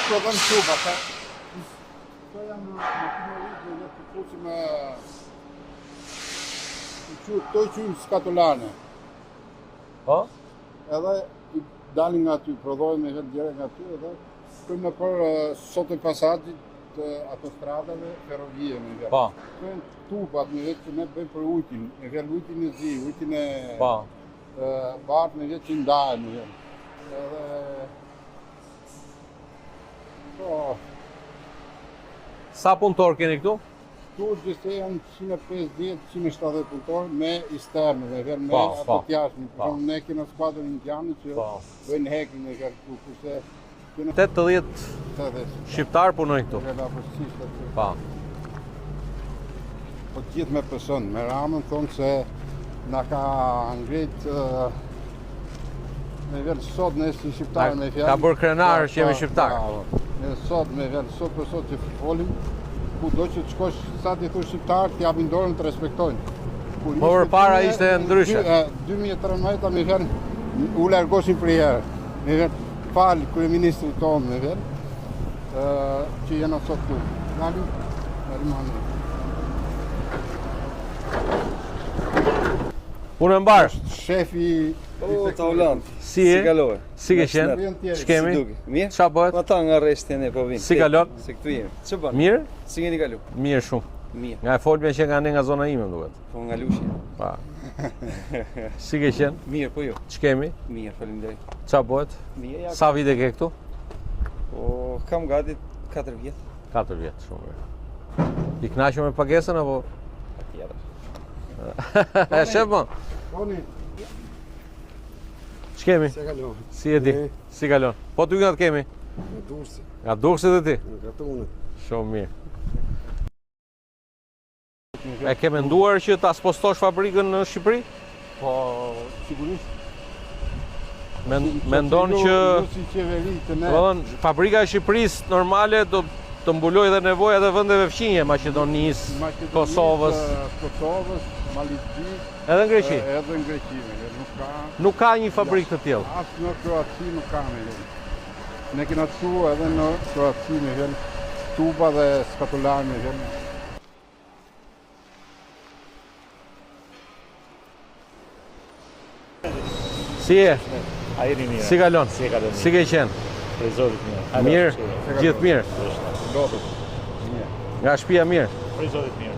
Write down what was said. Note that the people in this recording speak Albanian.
prodhon tuba, ta. Këto janë makineritë dhe të fusim to i qujmë skatulane. Po? Edhe i dalin nga aty, prodhojnë me vetë direkt nga aty edhe kënë për sot e pasagit të autostradave ferrovie me vetë. Po. Kënë tubat me vetë që ne bëjmë për ujtin, me vetë ujtin e zi, ujtin e bartë me vetë që ndajë me vetë. Edhe... Po... Sa punëtor keni këtu? Këtu gjithse janë 150-170 punëtor me isterne dhe vetë me atë tjashmi. Ne kena skuadrën indiane që bëjnë hekin e kërku, kurse... 80 shqiptar punojnë këtu. Pa. Po gjithë me person, me Ramën thonë se na ka ngrit me vetë sot në si shqiptarë me fjallë. Ka bërë krenarë që jemi shqiptarë. Sot me vetë sot për sot që folim, ku do që të shkosh sa t'i thu shqiptarë, t'i japin dorën të respektojnë. Më përpara ishte ndryshe. 2013 me vetë u largosin për herë. Me vetë falë kryeministri tonë me vetë, që jena sot tu. Nalim anë. Unë e mbarë. Shefi... ta ulant. Si kalove? Si ke qenë? Ç'kemi? Mirë? Qa bëhet? Ata nga rreshtja ne po vinë. Si kalon? Se këtu jemi. Ç'o bën? Mirë? Si keni kalu? Mirë shumë. Mirë. Nga e folme që nga ne nga zona ime, më duket. Po nga Lushi. Pa. Si ke qenë? Mirë, po jo. Ç'kemi? Mirë, faleminderit. Qa bëhet? Mirë, ja. Sa vite ke këtu? Po kam gati 4 vjet. 4 vjet, shumë mirë. I kënaqur me pagesën apo? Patjetër. E shef më? Toni. Ç'kemi? Se kalon. Si e di? Si kalon? Po ty nga të kemi? Nga Durrësi. Nga Durrësi dhe ti? Nga Tunët. Shumë mirë. E ke menduar që ta spostosh fabrikën në Shqipëri? Po, sigurisht. Mendon që si qeveri të ne. Fabrika e Shqipërisë normale do të mbuloj dhe nevojat e vendeve fqinje, Maqedonisë, Kosovës, Malitësi, edhe në Greqi. Edhe në Greqi, nuk ka një fabrikë të tillë. As në Kroaci nuk ka me vjen. Ne kena të edhe në Kroaci me vjen tuba dhe skatullar me vjen. Si e? Ajri mirë. Si kalon? Si kalon? Si ke qenë? Prej Zotit mirë. Mirë? Gjithë mirë? Mirë. Nga shtëpia mirë? Prej Zotit mirë.